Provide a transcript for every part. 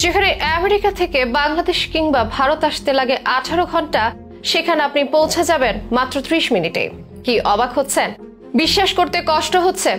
যেখানে আমেরিকা থেকে বাংলাদেশ কিংবা ভারত আসতে লাগে 18 ঘন্টা, সেখানে আপনি পৌঁছে যাবেন মাত্র 30 মিনিটে। কি অবাক হচ্ছেন? বিশ্বাস করতে কষ্ট হচ্ছে?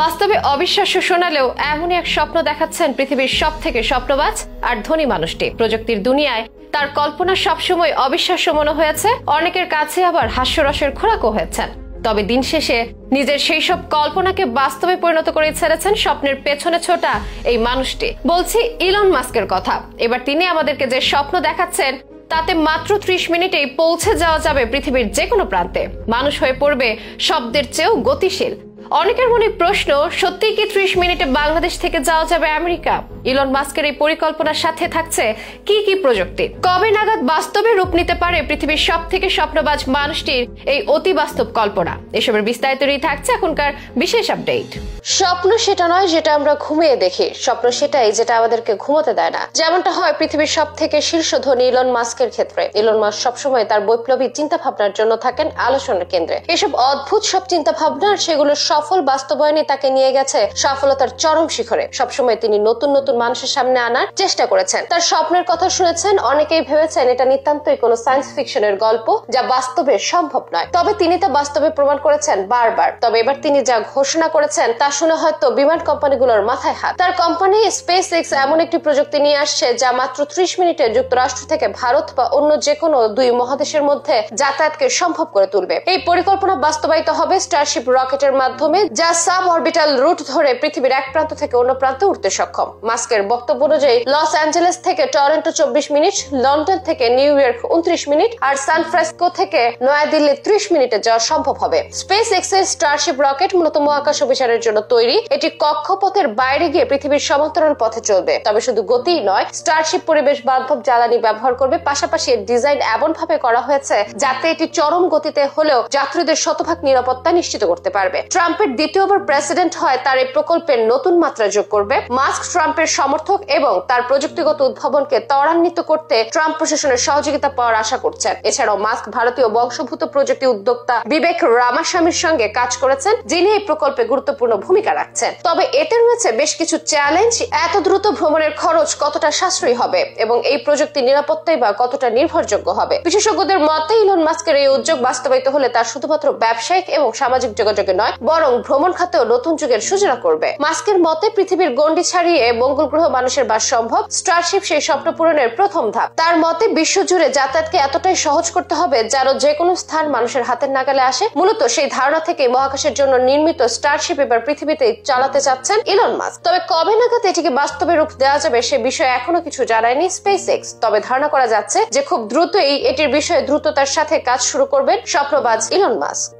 বাস্তবে অবিশ্বাস্য শোনালেও এমনই এক স্বপ্ন দেখাচ্ছেন পৃথিবীর সবথেকে স্বপ্নবাজ আর ধনী মানুষটি। প্রযুক্তির দুনিয়ায় তার কল্পনা সবসময় অবিশ্বাস্য মনে হয়েছে, অনেকের কাছে আবার হাস্যরসের খোরাকও হয়েছেন। তবে দিন শেষে নিজের সেই সব কল্পনাকে বাস্তবে পরিণত করে ছেড়েছেন স্বপ্নের পেছনে ছোটা এই মানুষটি। বলছি ইলন মাস্কের কথা। এবার তিনি আমাদেরকে যে স্বপ্ন দেখাচ্ছেন তাতে মাত্র 30 মিনিটেই পৌঁছে যাওয়া যাবে পৃথিবীর যে কোনো প্রান্তে। মানুষ হয়ে পড়বে শব্দের চেয়েও গতিশীল। অনেকের মনে প্রশ্ন, সত্যিই কি 30 মিনিটে বাংলাদেশ থেকে যাওয়া যাবে আমেরিকা? ইলন মাস্কের এই পরিকল্পনার সাথে থাকছে কি কি প্রযুক্তি? কবে নাগাদ বাস্তবে রূপ নিতে পারে পৃথিবীর সব থেকে স্বপ্নবাজ মানুষটির এই অতি বাস্তব কল্পনা? এসবের বিস্তারিত থাকছে এখনকার বিশেষ আপডেট। স্বপ্ন সেটা নয় যেটা আমরা ঘুমিয়ে দেখি, স্বপ্ন সেটাই যেটা আমাদেরকে ঘুমোতে দেয় না। যেমনটা হয় পৃথিবীর সব থেকে শীর্ষ ধনী ইলন মাস্কের ক্ষেত্রে। ইলন মাস্ক সবসময় তার বৈপ্লবী চিন্তা ভাবনার জন্য থাকেন আলোচনার কেন্দ্রে। এসব অদ্ভুত সব চিন্তা ভাবনা আর সেগুলো সফল বাস্তবায়নে তাকে নিয়ে গেছে সফলতার চরম শিখরে। সবসময় তিনি নতুন নতুন মানুষের সামনে আনার চেষ্টা করেছেন। তার স্বপ্নের কথা শুনেছেন, অনেকেই ভেবেছেন এটা নিতান্তই কোনো সায়েন্স ফিকশনের গল্প যা বাস্তবে সম্ভব নয়। তবে তিনি তা বাস্তবে প্রমাণ করেছেন বারবার। তবে এবার তিনি যা ঘোষণা করেছেন তা শুনে হয়তো বিমান কোম্পানিগুলোর মাথায় হাত। তার কোম্পানি স্পেস এক্স এমন একটি প্রযুক্তি নিয়ে আসছে যা মাত্র 30 মিনিটে যুক্তরাষ্ট্র থেকে ভারত বা অন্য যে কোনো দুই মহাদেশের মধ্যে যাতায়াতকে সম্ভব করে তুলবে। এই পরিকল্পনা বাস্তবায়িত হবে স্টারশিপ রকেটের মাধ্যমে, যা সাব অরবিটাল রুট ধরে পৃথিবীর এক প্রান্ত থেকে অন্য প্রান্তে উঠতে সক্ষম। মাস্কের বক্তব্য অনুযায়ী লস অ্যাঞ্জেলেস থেকে টরন্টো 24 মিনিট, লন্ডন থেকে নিউ ইয়র্ক 29 মিনিট আর সান ফ্রান্সিসকো থেকে নয়াদিল্লি 30 মিনিটে যাওয়া সম্ভব হবে। স্পেস এক্স এর স্টারশিপ রকেট মূলত মহাকাশ অভিযানের জন্য তৈরি। এটি কক্ষপথের বাইরে গিয়ে পৃথিবীর সমান্তরাল পথে চলবে। তবে শুধু গতিই নয়, স্টারশিপ পরিবেশ বান্ধব জ্বালানি ব্যবহার করবে। পাশাপাশি এর ডিজাইন এমন ভাবে করা হয়েছে যাতে এটি চরম গতিতে হলেও যাত্রীদের শতভাগ নিরাপত্তা নিশ্চিত করতে পারবে। ট্রাম্পের দ্বিতীয়বার প্রেসিডেন্ট হয় তার এই প্রকল্পের নতুন মাত্রা যোগ করবে। মাস্ক ট্রাম্পের সমর্থক এবং তার প্রযুক্তিগত উদ্ভাবনকে ত্বরান্বিত করতে ট্রাম্প প্রশাসনের সহযোগিতা পাওয়ার আশা করছেন। এছাড়াও মাস্ক ভারতীয় বংশোদ্ভূত প্রযুক্তি উদ্যোক্তা বিবেক রামাস্বামীর সঙ্গে কাজ করেছেন, যিনি এই প্রকল্পে গুরুত্বপূর্ণ ভূমিকা রাখছেন। তবে এতে রয়েছে বেশ কিছু চ্যালেঞ্জ। এত দ্রুত ভ্রমণের খরচ কতটা সাশ্রয়ী হবে এবং এই প্রযুক্তি নিরাপত্তাই বা কতটা নির্ভরযোগ্য হবে? বিশেষজ্ঞদের মতে ইলন মাস্কের এই উদ্যোগ বাস্তবায়িত হলে তার শুধুমাত্র ব্যবসায়িক এবং সামাজিক যোগাযোগে নয়, বরং ভ্রমণ খাতেও নতুন যুগের সূচনা করবে। মাস্কের মতে পৃথিবীর গণ্ডি ছাড়িয়ে মঙ্গল গ্রহ মানুষের বাস সম্ভব। স্টারশিপ সেই স্বপ্ন পূরণের প্রথম ধাপ। তার মতে বিশ্বজুড়ে যাতায়াতকে এতটাই সহজ করতে হবে যেন যে কোনো স্থান মানুষের হাতের নাগালে আসে। মূলত সেই ধারণা থেকে মহাকাশের জন্য নির্মিত স্টারশিপ এবার পৃথিবীতে চালাতে চাচ্ছেন ইলন মাস্ক। তবে কবে নাগাদ এটিকে বাস্তবে রূপ দেওয়া যাবে সে বিষয়ে এখনো কিছু জানায়নি স্পেস এক্স। তবে ধারণা করা যাচ্ছে যে খুব দ্রুতই এটির বিষয়ে দ্রুততার সাথে কাজ শুরু করবেন স্বপ্নবাজ ইলন মাস্ক।